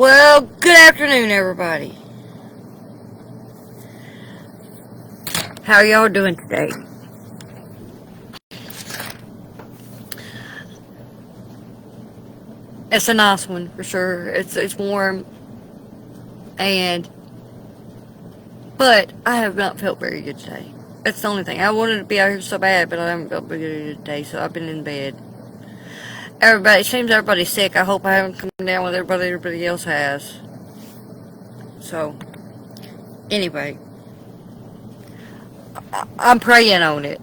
Well, good afternoon, everybody. How are y'all doing today? It's a nice one for sure. It's warm, and but I have not felt very good today. That's the only thing. I wanted to be out here so bad, but I haven't felt very good today, so I've been in bed. It seems everybody's sick. I hope I haven't come down with everybody else has. So, anyway, I'm praying on it.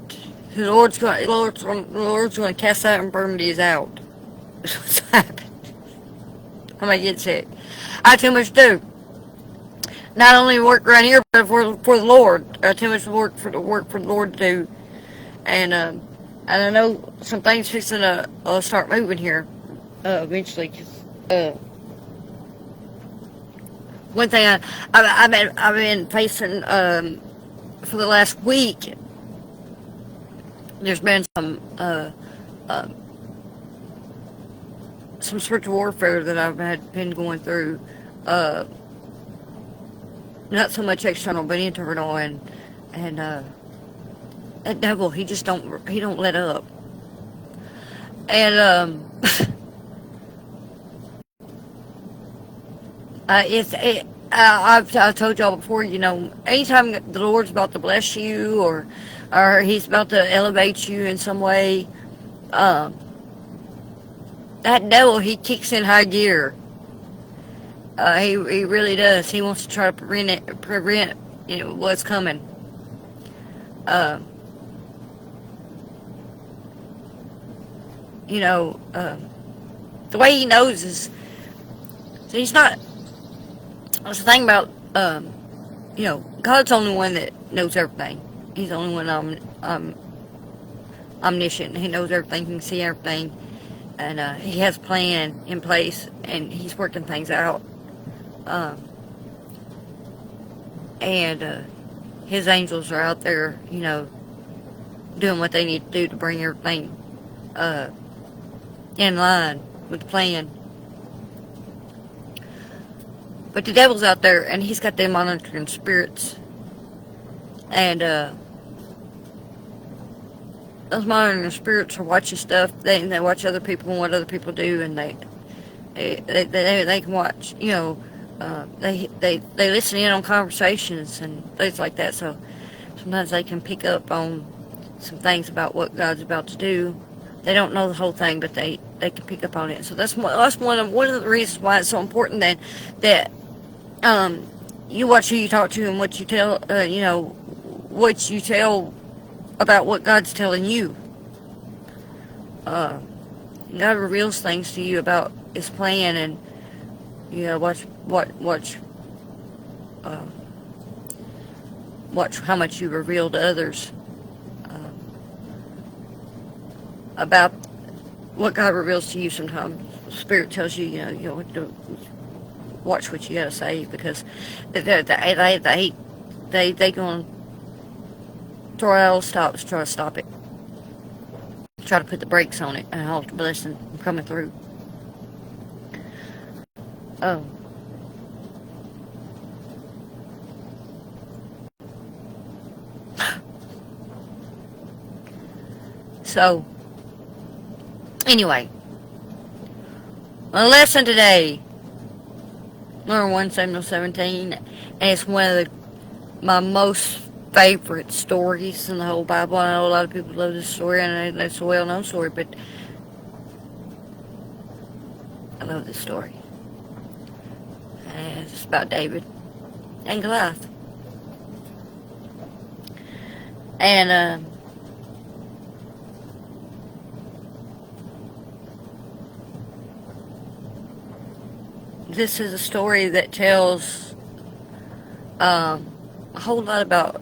The Lord's going to cast out infirmities out. That's what's happening. I may get sick. I have too much to do. Not only work around here, but for the Lord. I have too much work for the Lord to do. And I know some things fixing to start moving here eventually. One thing I've been facing for the last week. There's been some spiritual warfare that been going through. Not so much external, but internal, and that devil, he don't let up. And I've told y'all before, anytime the Lord's about to bless you, or He's about to elevate you in some way, that devil, he kicks in high gear. He really does. He wants to try to prevent what's coming. Uh, the way he knows is, so he's not. That's the thing about God's the only one that knows everything. He's the only one omniscient. He knows everything. He can see everything, and he has a plan in place, and he's working things out. And his angels are out there, doing what they need to do to bring everything in line with the plan. But the devil's out there, and he's got them monitoring spirits. And those monitoring spirits are watching stuff. They watch other people and what other people do, and they can watch. They listen in on conversations and things like that. So sometimes they can pick up on some things about what God's about to do. They don't know the whole thing, but they can pick up on it. So that's one of the reasons why it's so important that you watch who you talk to and what you tell. What you tell about what God's telling you. God reveals things to you about His plan, and watch how much you reveal to others about what God reveals to you. Sometimes the Spirit tells you, watch what you gotta say, because they gonna throw out all stops, try to stop it, try to put the brakes on it, and halt the blessing from coming through. Oh. So, anyway, my lesson today, number 1 Samuel 17, and it's one of my most favorite stories in the whole Bible. I know a lot of people love this story, and it's a well-known story, but I love this story. And it's about David and Goliath. And this is a story that tells a whole lot about.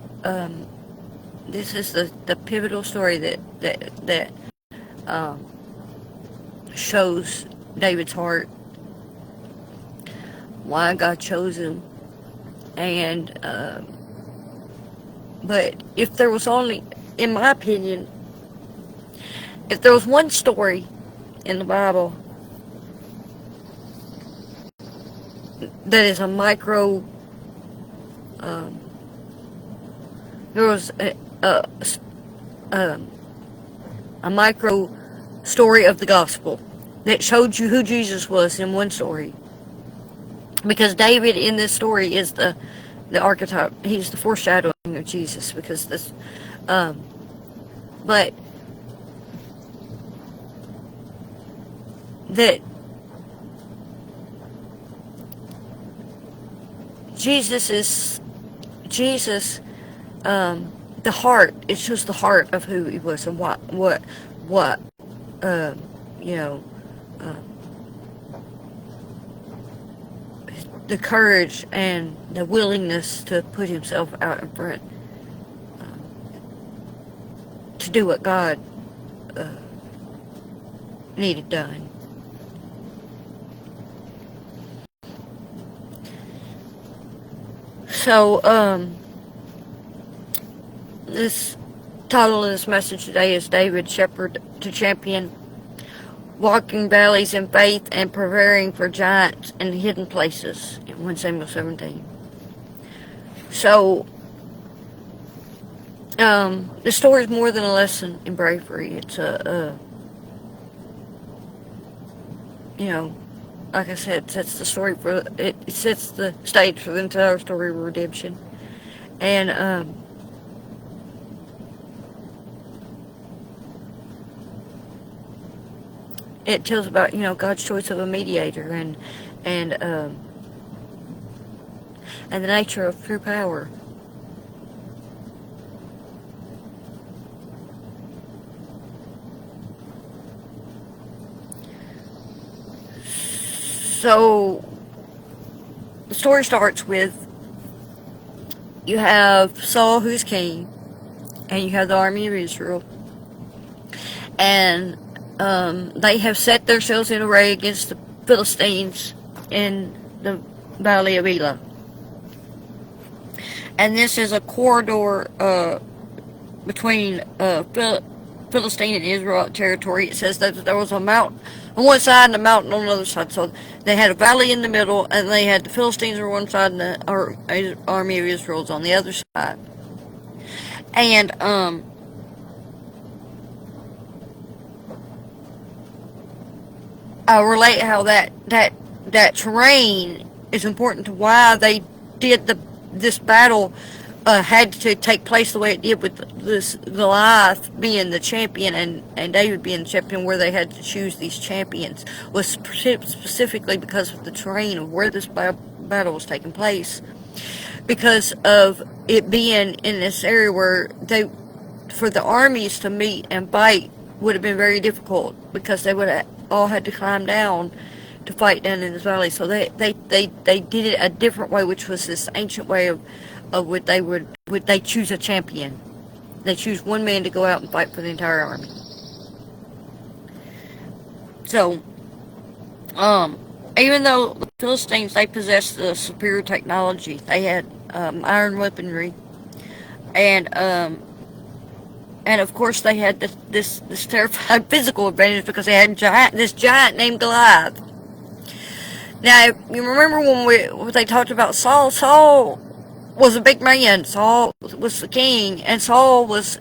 This is the pivotal story that shows David's heart, why God chose him, and but if there was only, in my opinion, if there was one story in the Bible that is a micro. There was a micro story of the gospel that showed you who Jesus was in one story. Because David in this story is the archetype. He's the foreshadowing of Jesus. Because this, but that Jesus is the heart. It shows the heart of who he was and what you know, the courage and the willingness to put himself out in front, to do what God needed done. So, this title of this message today is David Shepherd to Champion, Walking Valleys in Faith and Preparing for Giants in Hidden Places in 1 Samuel 17. So, the story is more than a lesson in bravery. It's you know, like I said, it sets the story for it sets the stage for the entire story of redemption, and it tells about, you know, God's choice of a mediator and the nature of true power. So, the story starts with, you have Saul, who's king, and you have the army of Israel, and they have set themselves in array against the Philistines in the Valley of Elah. And this is a corridor between Philistine and Israel territory. It says that there was a mountain on one side and a mountain on the other side. So they had a valley in the middle, and they had the Philistines on one side and the army of Israel on the other side. And I'll relate how that terrain is important to why they did this battle had to take place the way it did, with this Goliath being the champion and David being the champion, where they had to choose these champions, was specifically because of the terrain of where this battle was taking place, because of it being in this area where for the armies to meet and fight would have been very difficult, because they would have all had to climb down to fight down in this valley. So they did it a different way, which was this ancient way of what they choose a champion. They choose one man to go out and fight for the entire army. So, even though the Philistines, they possessed the superior technology, they had iron weaponry, and of course they had this terrifying physical advantage, because they had this giant named Goliath. Now, if you remember when they talked about Saul, Saul was a big man. Saul was the king, and Saul was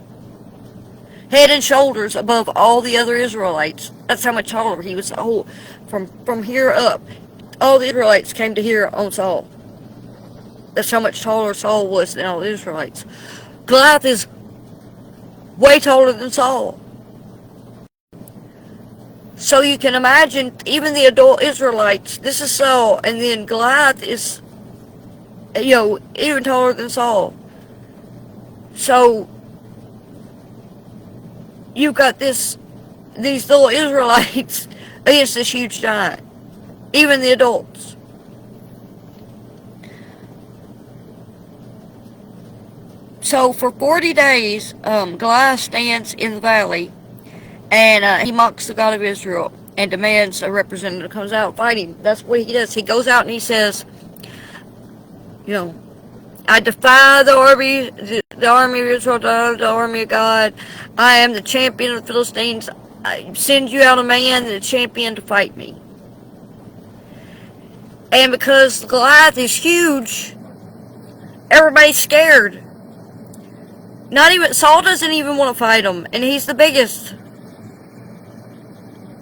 head and shoulders above all the other Israelites. That's how much taller he was. From here up, all the Israelites came to here on Saul. That's how much taller Saul was than all the Israelites. Goliath is way taller than Saul. So you can imagine, even the adult Israelites, this is Saul, and then Goliath is, even taller than Saul. So you've got these little Israelites against this huge giant, even the adults. So for 40 days, Goliath stands in the valley, and he mocks the God of Israel and demands a representative comes out and fight him. That's what he does. He goes out and he says, I defy the army of Israel, the army of God. I am the champion of the Philistines. I send you out a man, the champion, to fight me. And because Goliath is huge, everybody's scared. Not even Saul doesn't even want to fight him, and he's the biggest.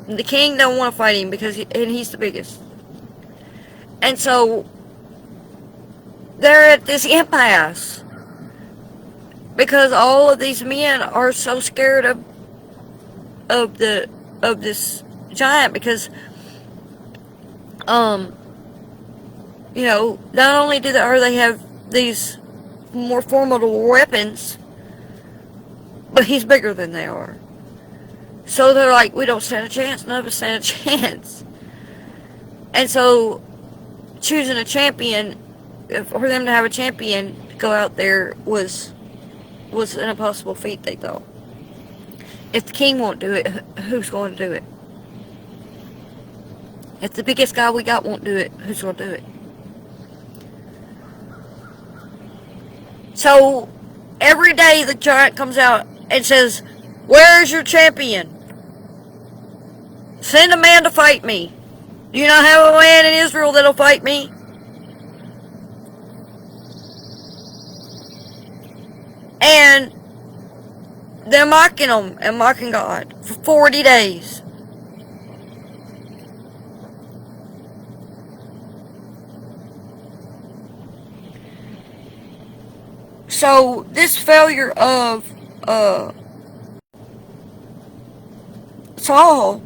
The king don't want to fight him because he's the biggest. And so they're at this impasse because all of these men are so scared of this giant because not only are they have these more formidable weapons, but he's bigger than they are. So they're like, we don't stand a chance. None of us stand a chance. And so choosing a champion, for them to have a champion to go out there was an impossible feat, they thought. If the king won't do it, who's going to do it? If the biggest guy we got won't do it, who's going to do it? So every day the giant comes out and says, where's your champion? Send a man to fight me. Do you not have a man in Israel that'll fight me? And they're mocking him and mocking God for 40 days. So this failure of Saul,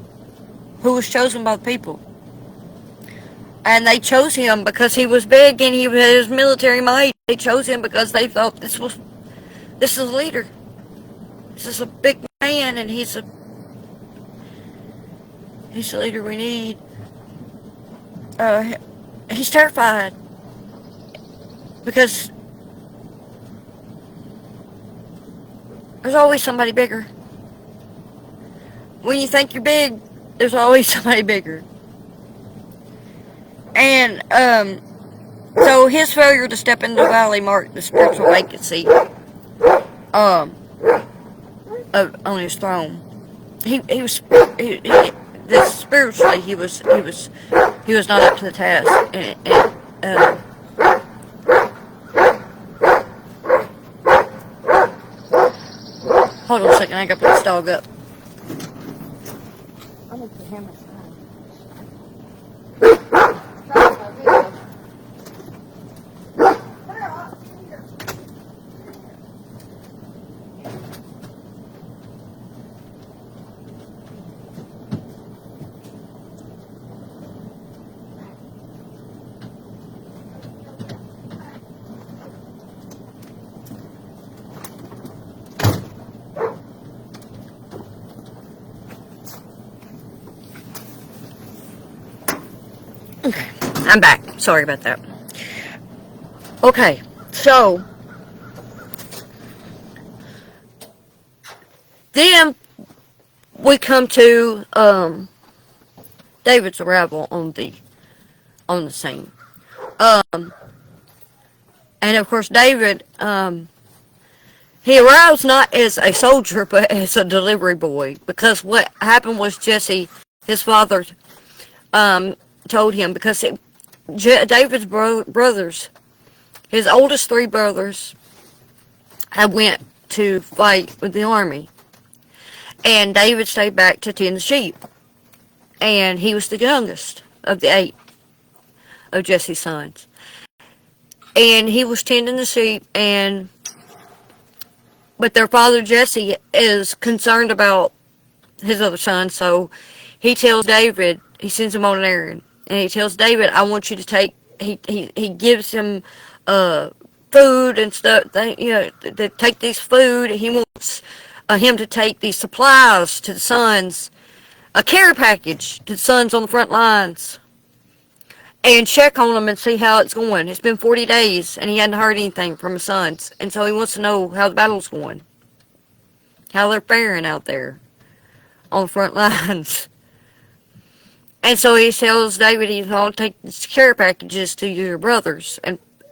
who was chosen by the people, and they chose him because he was big and he had his military might. They chose him because they thought this is a leader. This is a big man, and he's the leader we need. He's terrified because there's always somebody bigger. When you think you're big, there's always somebody bigger. And so his failure to step into the valley marked the spiritual vacancy on his throne. Spiritually he was not up to the task. Hold on a second, I gotta put this dog up. I'm gonna put him aside. Okay, I'm back. Sorry about that. Okay, so then we come to David's arrival on the scene. And of course David he arrives not as a soldier but as a delivery boy, because what happened was Jesse, his father, told him, because David's brothers, his oldest 3 brothers, had went to fight with the army, and David stayed back to tend the sheep, and he was the youngest of the 8 of Jesse's sons, and he was tending the sheep, but their father Jesse is concerned about his other son, so he tells David, he sends him on an errand. And he tells David, I want you to take, he gives him food and stuff, to take these food. He wants him to take these supplies to the sons, a care package to the sons on the front lines, and check on them and see how it's going. It's been 40 days, and he hadn't heard anything from his sons. And so he wants to know how the battle's going, how they're faring out there on the front lines. And so he tells David he's going to take these care packages to your brothers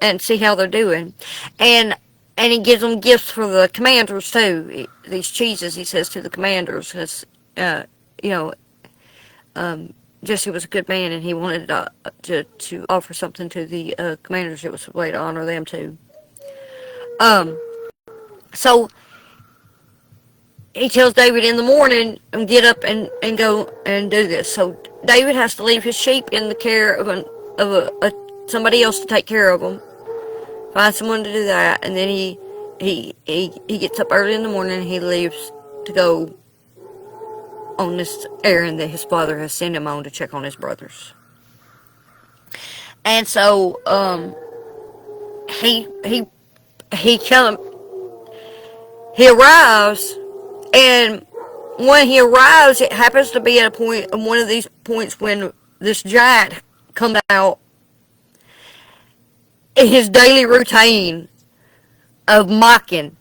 and see how they're doing. And he gives them gifts for the commanders too. These cheeses, he says, to the commanders, because, Jesse was a good man, and he wanted to offer something to the commanders. It was a way to honor them too. Um, so he tells David in the morning and get up and go and do this. So David has to leave his sheep in the care of somebody else to take care of them. Find someone to do that, and then he gets up early in the morning and he leaves to go on this errand that his father has sent him on to check on his brothers. And so he come he arrives, and when he arrives, it happens to be at one of these points when this giant comes out in his daily routine of mocking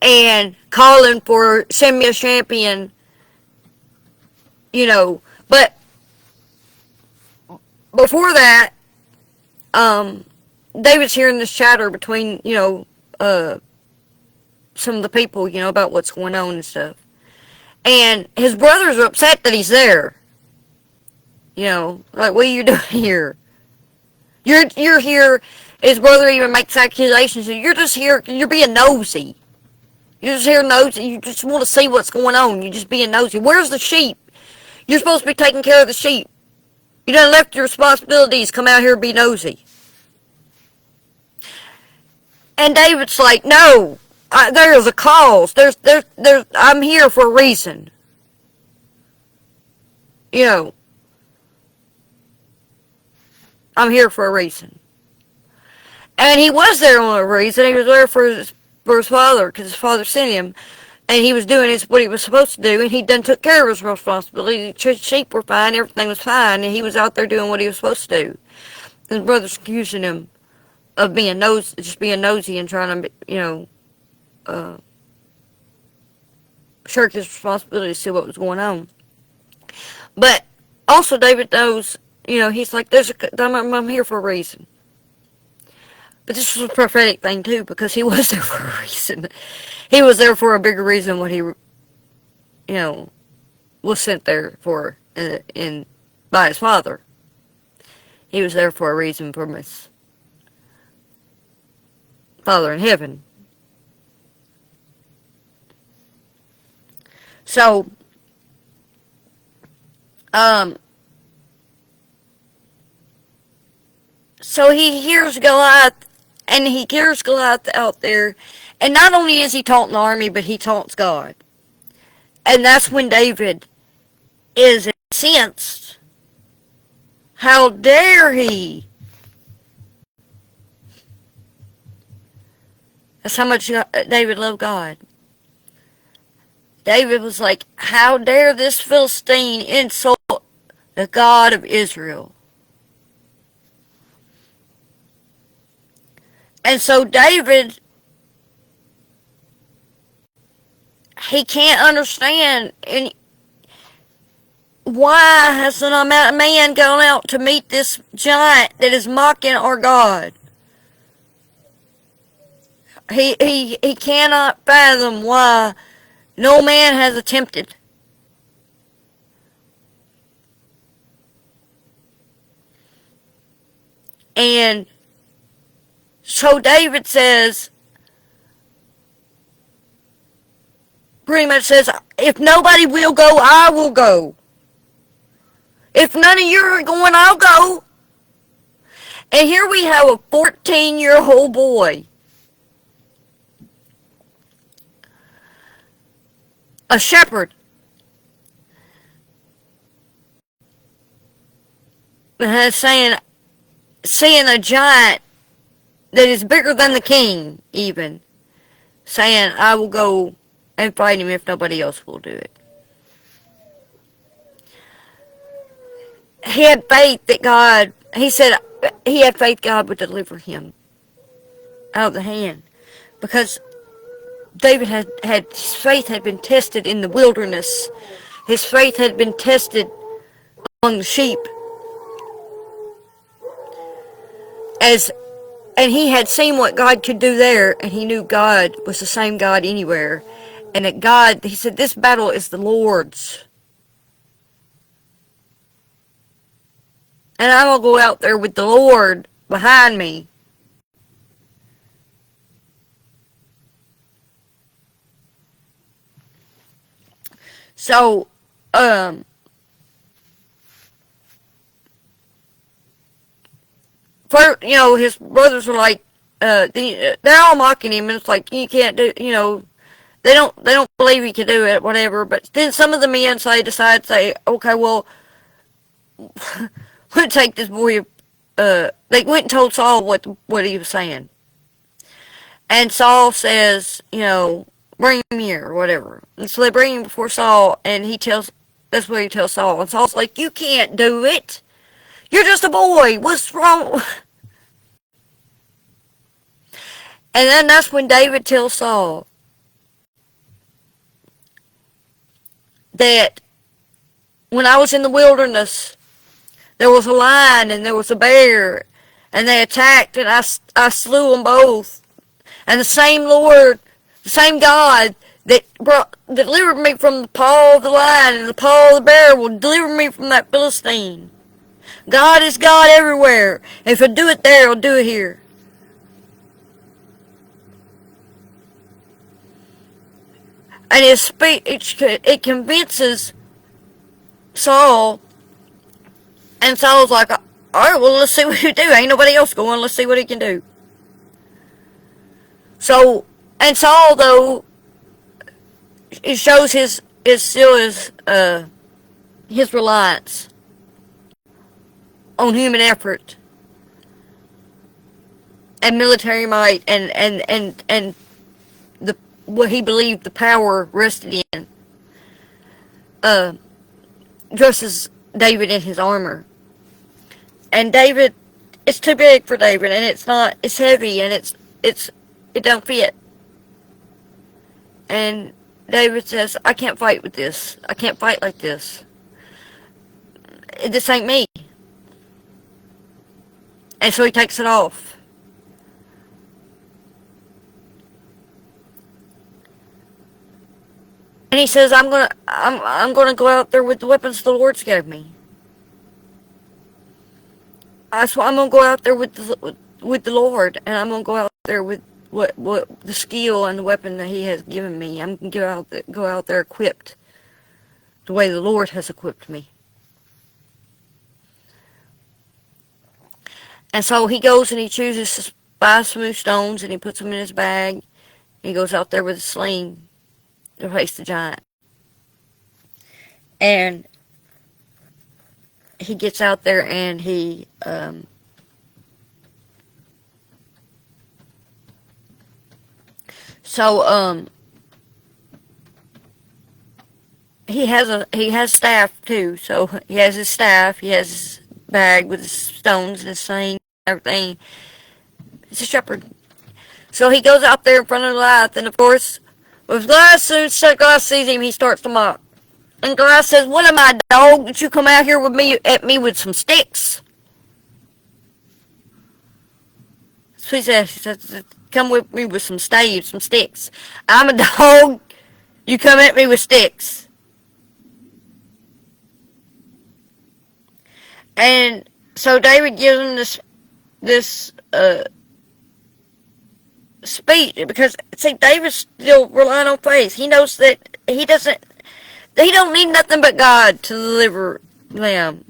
and calling for send me a champion, But before that, David's hearing this chatter between, some of the people, about what's going on and stuff. And his brothers are upset that he's there. Like, what are you doing here? You're here. His brother even makes accusations. You're just here. You're being nosy. You're just here nosy. You just want to see what's going on. You're just being nosy. Where's the sheep? You're supposed to be taking care of the sheep. You done left your responsibilities. Come out here and be nosy. And David's like, no, there's a cause. I'm here for a reason. I'm here for a reason. And he was there on a reason. He was there for his father, because his father sent him. And he was doing what he was supposed to do, and he done took care of his responsibility. The sheep were fine, everything was fine, and he was out there doing what he was supposed to do. And his brother's accusing him of being just being nosy and trying to, shirk his responsibility to see what was going on. But also David knows, he's like, I'm here for a reason. But this was a prophetic thing too, because he was there for a reason. He was there for a bigger reason what he, was sent there for by his father. He was there for a reason from his Father in heaven. So, so he hears Goliath, and he hears Goliath out there, and not only is he taunting the army, but he taunts God. And that's when David is incensed. How dare he? That's how much David loved God. David was like, how dare this Philistine insult the God of Israel? And so David, he can't understand why has a man gone out to meet this giant that is mocking our God. He cannot fathom why no man has attempted. And so David says, pretty much says, if nobody will go, I will go. If none of you are going, I'll go. And here we have a 14-year-old boy, a shepherd, saying, seeing a giant that is bigger than the king, even, saying, I will go and fight him if nobody else will do it. He had faith that God, he said he had faith God would deliver him out of the hand. Because David his faith had been tested in the wilderness. His faith had been tested among the sheep. And he had seen what God could do there, and he knew God was the same God anywhere. And that God, he said, this battle is the Lord's. and I'm going to go out there with the Lord behind me. So, first, his brothers were like, they're all mocking him, and it's like, you can't do, they don't believe he can do it, whatever. But then some of the men decide to say, okay, well, we'll take this boy. They went and told Saul what he was saying, and Saul says, bring him here or whatever. And so they bring him before Saul, and that's what he tells Saul. And Saul's like, you can't do it. You're just a boy. What's wrong? And then that's when David tells Saul that when I was in the wilderness, there was a lion and there was a bear, and they attacked, and I slew them both. And the same Lord, the same God that delivered me from the paw of the lion and the paw of the bear will deliver me from that Philistine. God is God everywhere. If He'll do it there, He'll do it here. And his speech, it convinces Saul, and Saul's like, all right, well, let's see what he do. Ain't nobody else going. Let's see what he can do. So, and Saul, though, it shows his reliance on human effort and military might, and what he believed the power rested in, dresses David in his armor. And David, it's too big for David, and it's heavy, and it don't fit. And David says, I can't fight with this. I can't fight like this. This ain't me. And so he takes it off. And he says, I'm gonna go out there with the weapons the Lord's gave me. So I'm gonna go out there with the Lord, and I'm gonna go out there with what the skill and the weapon that He has given me. I'm gonna go out there equipped the way the Lord has equipped me. And so he goes and he chooses to buy smooth stones, and he puts them in his bag. He goes out there with a sling to face the giant. And he gets out there, and he he has staff too. So he has his staff, he has his bag with his stones and his sling and everything. He's a shepherd. So he goes out there in front of Goliath, and of course, with Goliath, soon Goliath sees him, he starts to mock. And Goliath says, what am I, dog, that you come out here at me with some sticks? So he says, come with me with some staves, some sticks. I'm a dog, you come at me with sticks. And so David gives him this speech, because, see, David's still relying on faith. He knows that he don't need nothing but God to deliver them.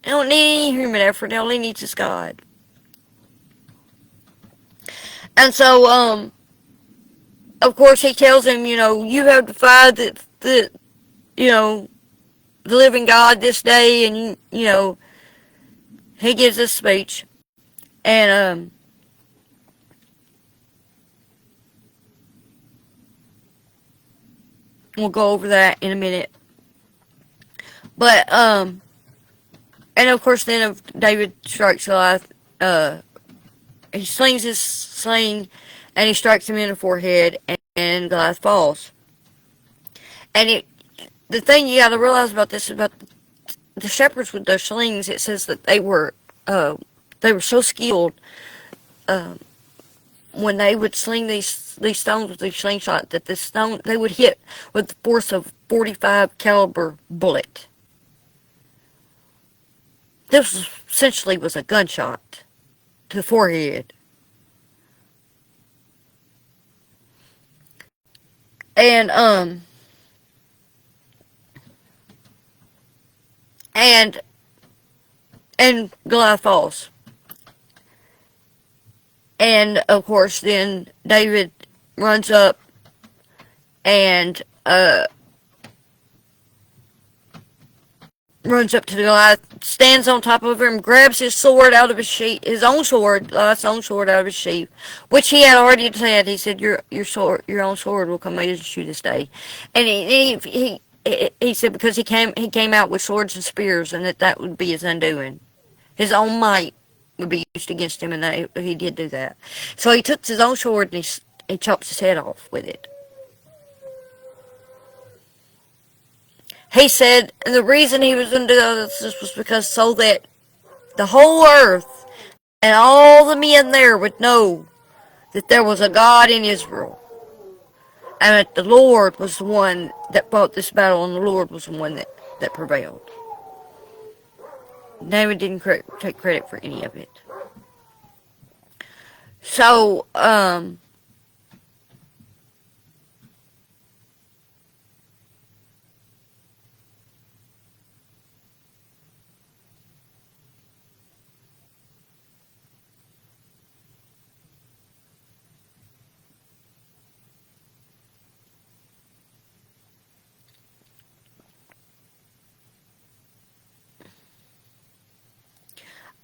They don't need any human effort. All he needs is God. And so, of course, he tells him, you have defied the living God this day, and he gives this speech, and we'll go over that in a minute. But and of course, then if David strikes Goliath, he slings his sling, and he strikes him in the forehead, and Goliath falls. And the thing you got to realize about this, about the shepherds with their slings, it says that they were so skilled when they would sling these stones with these slingshot, that the stone they would hit with the force of 45 caliber bullet. This essentially was a gunshot to the forehead. And and and Goliath falls. And of course then David runs up and runs up to the Goliath, stands on top of him, grabs his sword out of his sheath, his own sword, Goliath's own sword out of his sheath, which he had already said. He said, "Your sword, your own sword, will come against you this day." And he said because he came out with swords and spears, and that would be his undoing. His own might would be used against him, and that he did do that. So he took his own sword and he chops his head off with it. He said the reason he was going to do this was because so that the whole earth and all the men there would know that there was a God in Israel, and that the Lord was the one that fought this battle, and the Lord was the one that prevailed. David didn't take credit for any of it. So,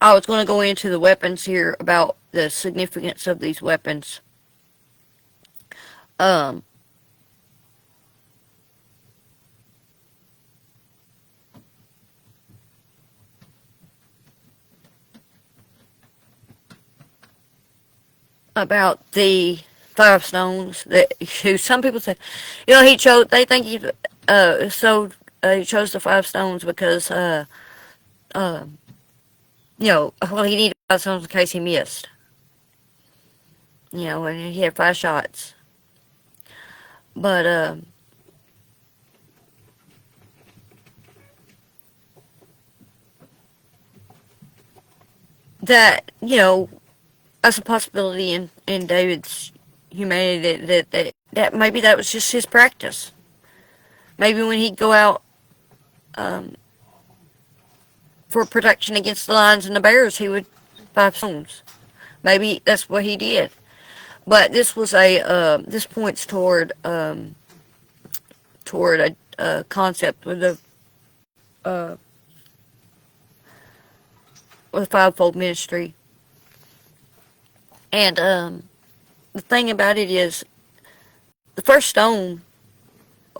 I was going to go into the weapons here, about the significance of these weapons. Um, about the five stones that some people say, he chose. They think he chose the five stones because uh, well, he needed five stones in case he missed. And he had five shots. But that that's a possibility in David's humanity, that maybe that was just his practice. Maybe when he'd go out um, for protection against the lions and the bears, he would five stones. Maybe that's what he did. But this was this points toward a concept uh, with the fivefold ministry. And the thing about it is, the first stone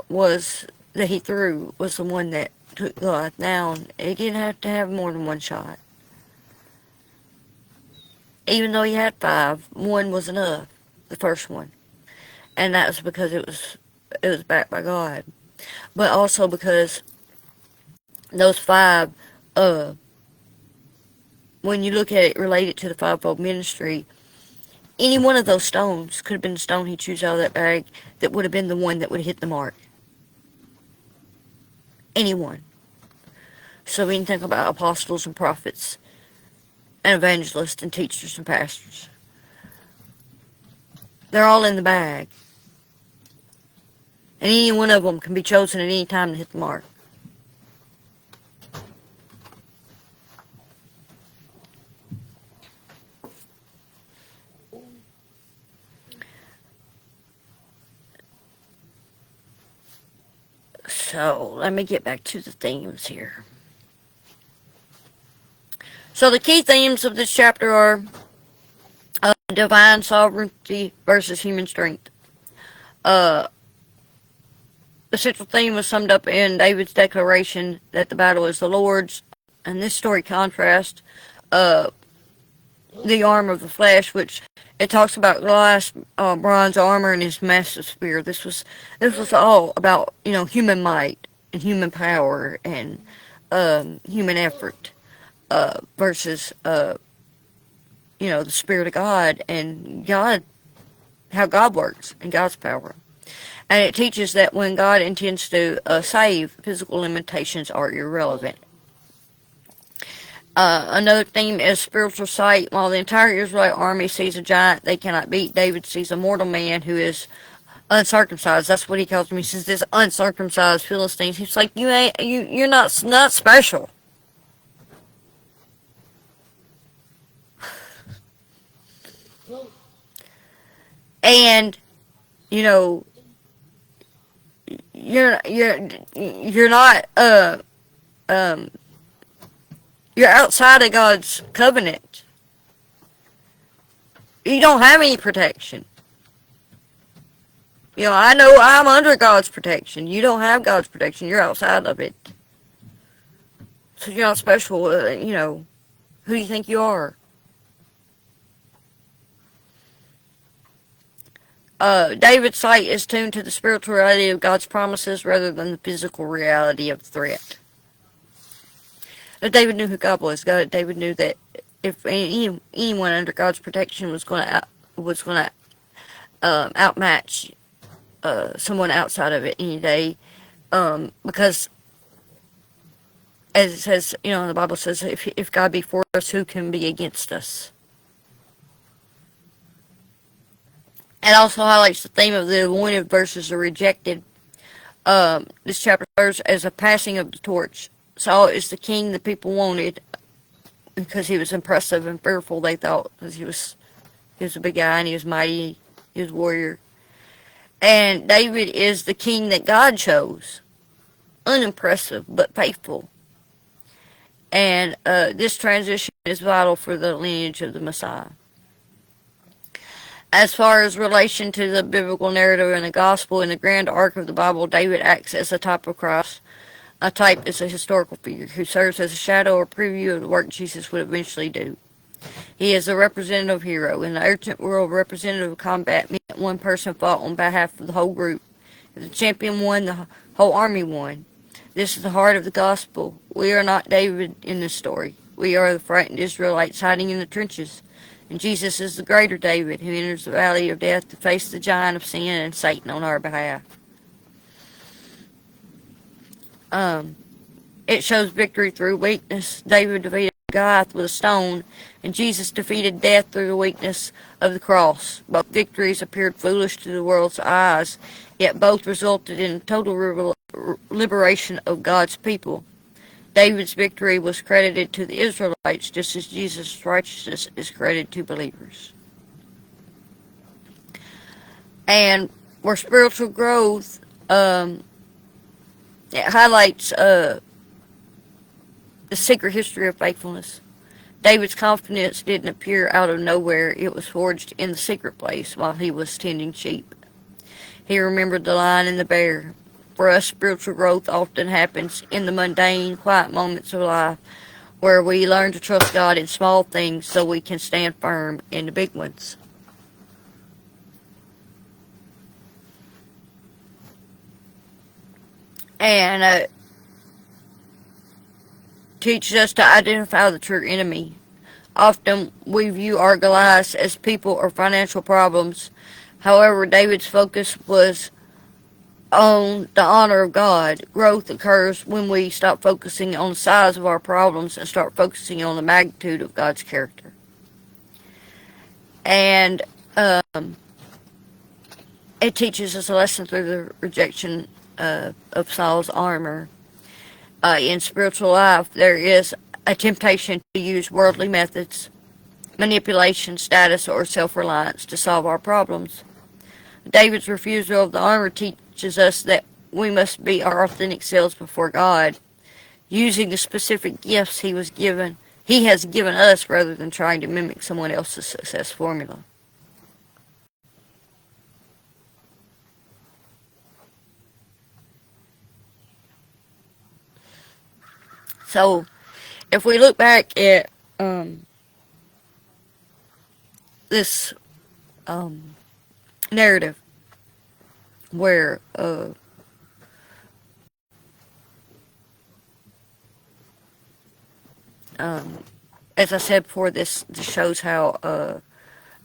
was that he threw was the one that took Goliath down. He didn't have to have more than one shot. Even though he had five, one was enough. The first one, and that was because it was backed by God, but also because those five, when you look at it related to the fivefold ministry, any one of those stones could have been the stone he chose out of that bag that would have been the one that would have hit the mark. Anyone. So we can think about apostles and prophets and evangelists and teachers and pastors. They're all in the bag. And any one of them can be chosen at any time to hit the mark. So, let me get back to the themes here. So, the key themes of this chapter are divine sovereignty versus human strength. The central theme was summed up in David's declaration that the battle is the Lord's, and this story contrasts the armor of the flesh, which it talks about Goliath's bronze armor and his massive spear. This was all about human might and human power and human effort versus the Spirit of God and God, how God works and God's power. And it teaches that when God intends to save, physical limitations are irrelevant. Another theme is spiritual sight. While the entire Israelite army sees a giant they cannot beat, David sees a mortal man who is uncircumcised. That's what he calls him. He says, "This uncircumcised Philistines." He's like, "You ain't you're not special." And you know, you're not um you're outside of God's covenant. You don't have any protection. I know I'm under God's protection. You don't have God's protection. You're outside of it. So you're not special. Who do you think you are? David's sight is tuned to the spiritual reality of God's promises rather than the physical reality of the threat. But David knew who God was. David knew that if anyone under God's protection was going to outmatch someone outside of it any day, because as it says, the Bible says, if God be for us, who can be against us? It also highlights the theme of the anointed versus the rejected. This chapter serves as a passing of the torch. Saul is the king the people wanted because he was impressive and fearful, they thought, because he was a big guy and he was mighty, he was a warrior. And David is the king that God chose, unimpressive but faithful. And this transition is vital for the lineage of the Messiah. As far as relation to the biblical narrative and the gospel in the grand arc of the Bible, David acts as a type of Christ. A type is a historical figure who serves as a shadow or preview of the work Jesus would eventually do. He is a representative hero. In the ancient world, representative combat meant one person fought on behalf of the whole group. If the champion won, the whole army won. This is the heart of the gospel. We are not David in this story. We are the frightened Israelites hiding in the trenches. And Jesus is the greater David who enters the valley of death to face the giant of sin and Satan on our behalf. It shows victory through weakness. David defeated Goliath with a stone, and Jesus defeated death through the weakness of the cross. Both victories appeared foolish to the world's eyes, yet both resulted in total liberation of God's people. David's victory was credited to the Israelites, just as Jesus' righteousness is credited to believers. And for spiritual growth, it highlights the secret history of faithfulness. David's confidence didn't appear out of nowhere. It was forged in the secret place while he was tending sheep. He remembered the lion and the bear. For us, spiritual growth often happens in the mundane, quiet moments of life where we learn to trust God in small things so we can stand firm in the big ones. And teaches us to identify the true enemy. Often we view our Goliaths as people or financial problems. However, David's focus was on the honor of God. Growth occurs when we stop focusing on the size of our problems and start focusing on the magnitude of God's character. And it teaches us a lesson through the rejection of Saul's armor. In spiritual life, there is a temptation to use worldly methods, manipulation, status, or self-reliance to solve our problems. David's refusal of the armor teaches us that we must be our authentic selves before God, using the specific gifts He has given us rather than trying to mimic someone else's success formula. So, if we look back at this narrative where as I said before, this shows how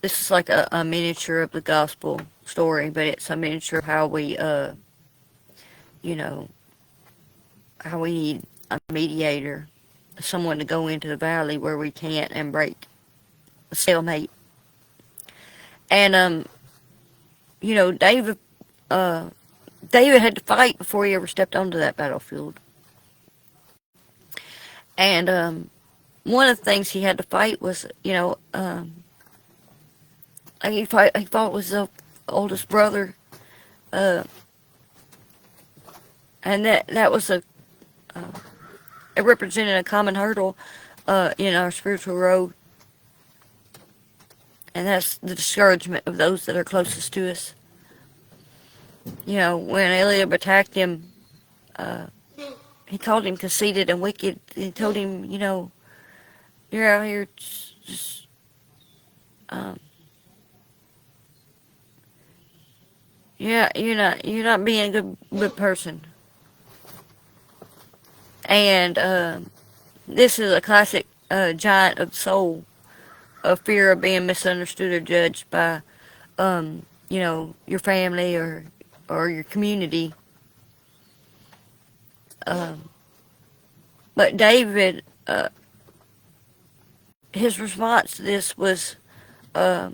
this is like a miniature of the gospel story, but it's a miniature of how we how we need a mediator. someone to go into the valley where we can't and break a stalemate. And David David had to fight before he ever stepped onto that battlefield. And one of the things he had to fight was, he fought with his oldest brother, uh, and that was it represented a common hurdle in our spiritual road, and that's the discouragement of those that are closest to us. When Eliab attacked him, he called him conceited and wicked. He told him, you're out here just yeah, you're not being a good person. And this is a classic giant of soul, of fear of being misunderstood or judged by, your family or your community. But David, his response to this was the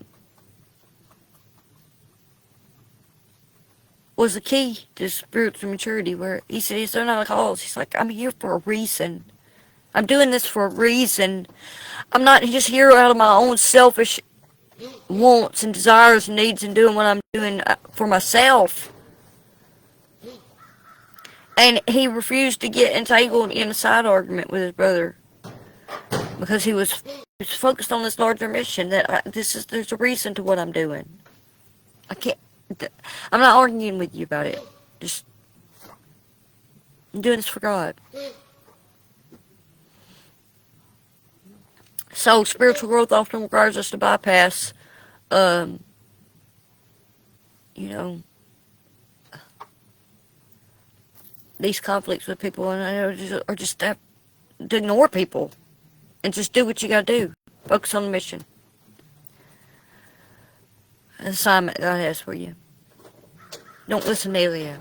key to spiritual maturity, where he said, "They're not a cause." He's like, "I'm here for a reason. I'm doing this for a reason. I'm not just here out of my own selfish wants and desires and needs and doing what I'm doing for myself." And he refused to get entangled in a side argument with his brother, because he was focused on this larger mission, that there's a reason to what I'm doing. I'm not arguing with you about it. I'm doing this for God. So spiritual growth often requires us to bypass, these conflicts with people, or just to ignore people and just do what you gotta do. Focus on the mission, an assignment God has for you. Don't listen to Eliab.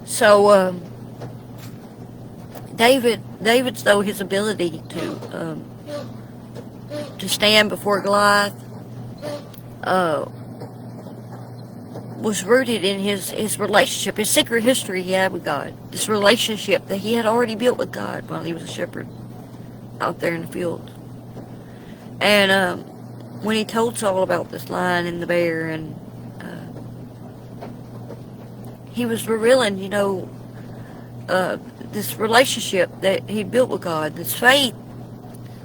So, David's, though, his ability to stand before Goliath was rooted in his relationship, his secret history he had with God. This relationship that he had already built with God while he was a shepherd out there in the field. And when he told Saul about this lion and the bear, and he was revealing, this relationship that he built with God, this faith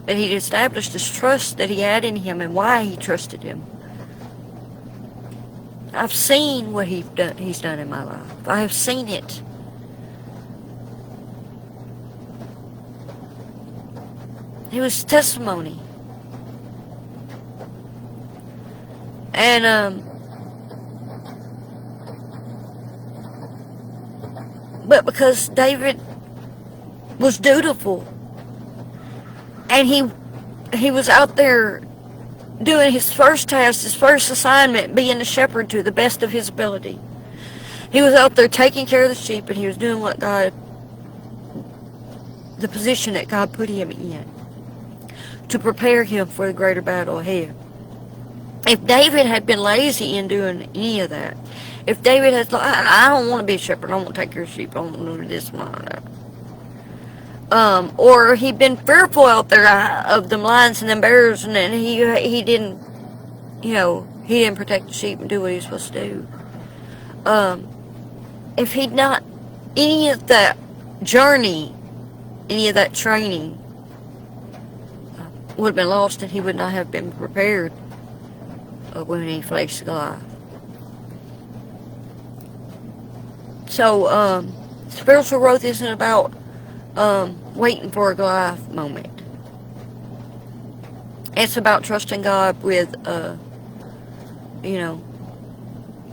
that he'd established, this trust that he had in him, and why he trusted him. I've seen what he's done in my life. I have seen it. It was testimony. And but because David was dutiful, and he was out there doing his first task, his first assignment, being a shepherd to the best of his ability. He was out there taking care of the sheep, and he was doing the position that God put him in to prepare him for the greater battle ahead. If David had been lazy in doing any of that, if David had thought, I don't want to be a shepherd, I want to take care of sheep, I want to do this and that, or he'd been fearful out there of them lions and them bears, and then he didn't, he didn't protect the sheep and do what he was supposed to do. If he'd not, any of that journey, any of that training would have been lost, and he would not have been prepared when he faced Goliath. So, spiritual growth isn't about waiting for a Goliath moment. It's about trusting God with,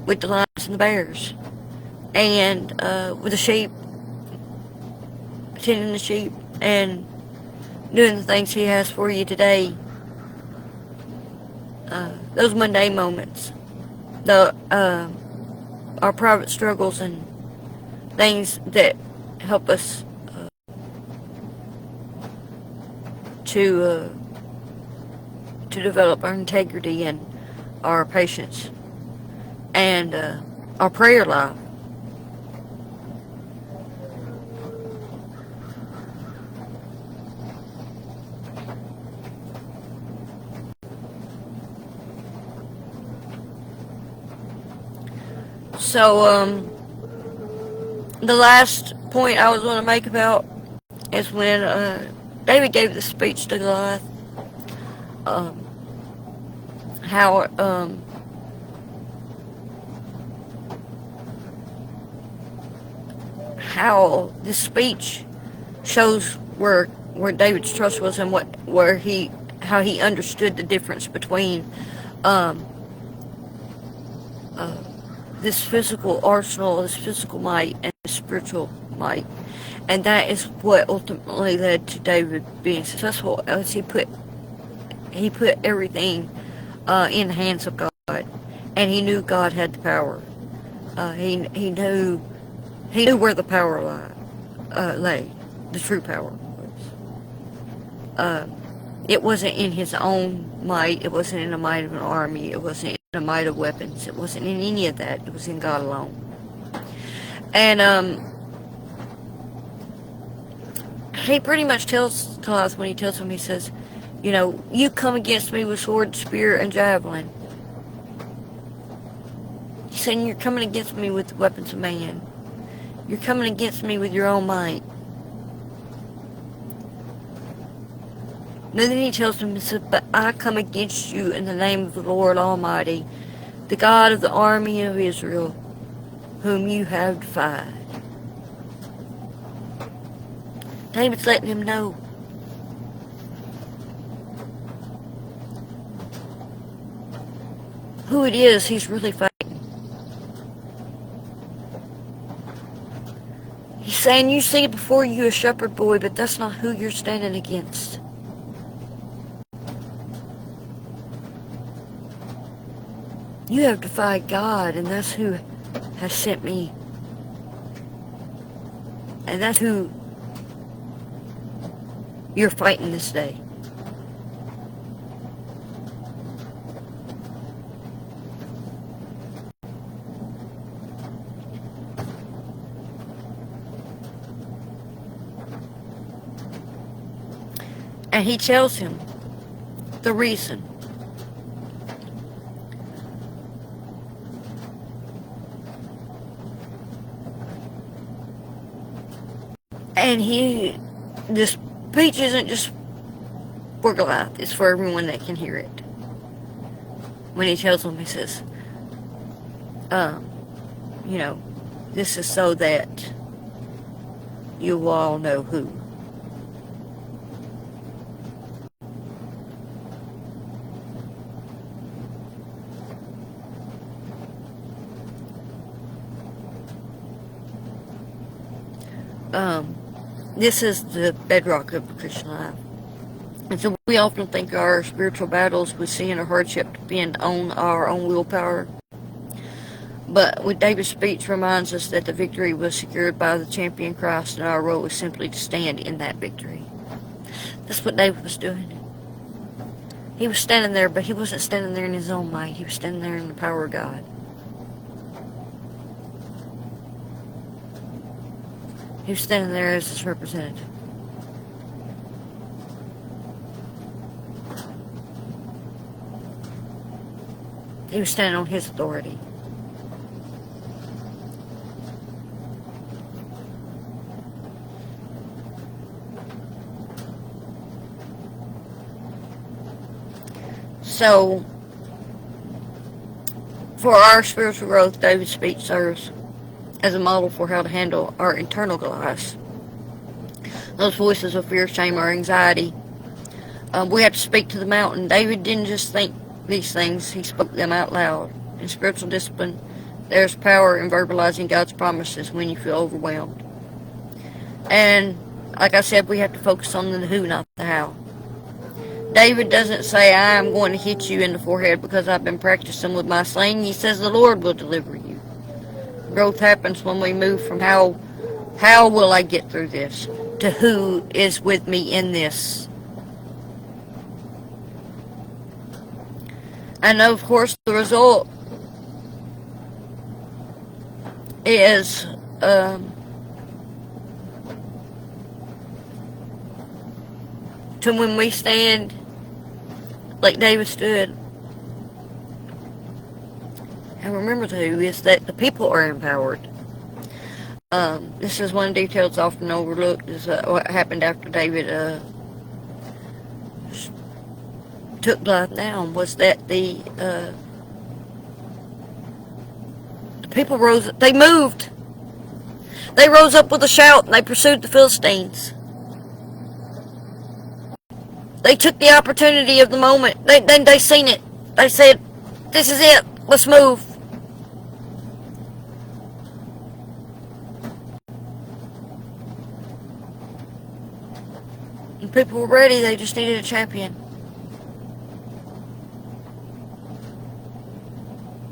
with the lions and the bears. and with the sheep, tending the sheep, and doing the things He has for you today. Those mundane moments, our private struggles and things that help us to develop our integrity and our patience and our prayer life. So, the last point I was going to make about is when David gave the speech to Goliath. How this speech shows where David's trust was and how he understood the difference between this physical arsenal, this physical might, and this spiritual might. And that is what ultimately led to David being successful, as he put everything in the hands of God, and he knew God had the power. He knew where the power lay, the true power was. It wasn't in his own might. It wasn't in the might of an army. It wasn't in the might of weapons. It wasn't in any of that. It was in God alone. And he pretty much tells Goliath, when he tells him, he says, you come against me with sword, spear, and javelin. He's saying, you're coming against me with the weapons of man. You're coming against me with your own might. And then he tells him, he says, but I come against you in the name of the Lord Almighty, the God of the army of Israel, whom you have defied. David's letting him know. Who it is he's really fighting. He's saying, you see before you a shepherd boy, but that's not who you're standing against. You have defied God, and that's who has sent me. And that's who you're fighting this day. And he tells him the reason. And this speech isn't just for Goliath, it's for everyone that can hear it. When he tells them, he says, this is so that you all know who. This is the bedrock of the Christian life. And so we often think our spiritual battles with sin or hardship depend on our own willpower. But with David's speech reminds us that the victory was secured by the champion Christ, and our role is simply to stand in that victory. That's what David was doing. He was standing there, but he wasn't standing there in his own might. He was standing there in the power of God. He was standing there as his representative. He was standing on his authority. So, for our spiritual growth, David's speech serves as a model for how to handle our internal Goliaths. Those voices of fear, shame, or anxiety. We have to speak to the mountain. David didn't just think these things, he spoke them out loud. In spiritual discipline, There's power in verbalizing God's promises when you feel overwhelmed. And like I said, we have to focus on the who, not the how. David doesn't say, I am going to hit you in the forehead because I've been practicing with my sling. He says the Lord will deliver you. Growth happens when we move from how will I get through this to who is with me in this. And of course the result is to when we stand like David stood. And remember too is that the people are empowered. This is one detail that's often overlooked, is what happened after David took Goliath down, was that the people rose, they moved. They rose up with a shout and they pursued the Philistines. They took the opportunity of the moment. They seen it. They said, this is it. Let's move. And people were ready. They just needed a champion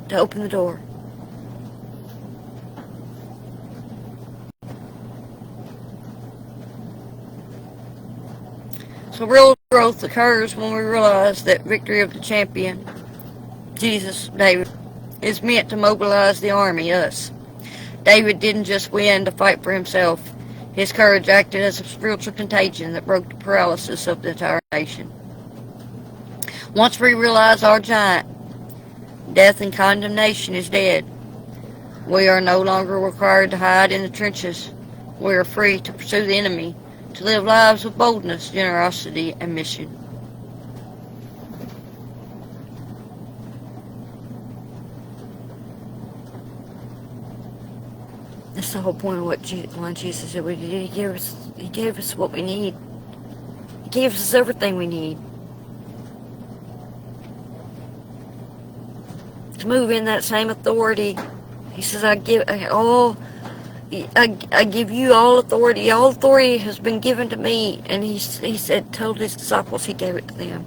to open the door. So real growth occurs when we realize that victory of the champion, Jesus, David, is meant to mobilize the army, us. David didn't just win to fight for himself. His courage acted as a spiritual contagion that broke the paralysis of the entire nation. Once we realize our giant, death and condemnation, is dead, we are no longer required to hide in the trenches. We are free to pursue the enemy, to live lives of boldness, generosity, and mission. That's the whole point of what Jesus said. He gave us what we need. He gave us everything we need to move in that same authority. He says, I give you all authority. All authority has been given to me. And he said, told his disciples, he gave it to them.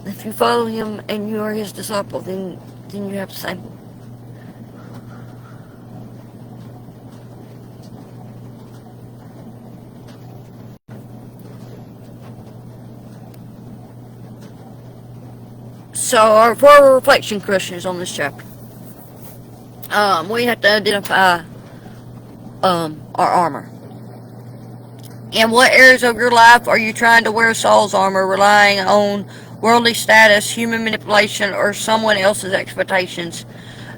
If you follow him and you are his disciple, then you have the same. So for our reflection questions on this chapter, we have to identify our armor. In what areas of your life are you trying to wear Saul's armor, relying on worldly status, human manipulation, or someone else's expectations,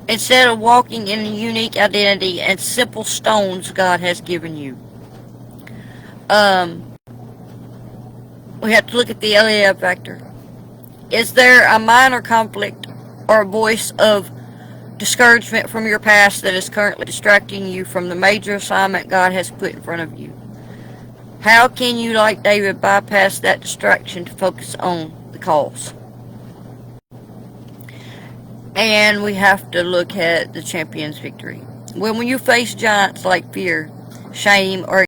instead of walking in a unique identity and simple stones God has given you? We have to look at the Eliab factor. Is there a minor conflict or a voice of discouragement from your past that is currently distracting you from the major assignment God has put in front of you? How can you, like David, bypass that distraction to focus on the cause? And we have to look at the champion's victory. When you face giants like fear, shame, or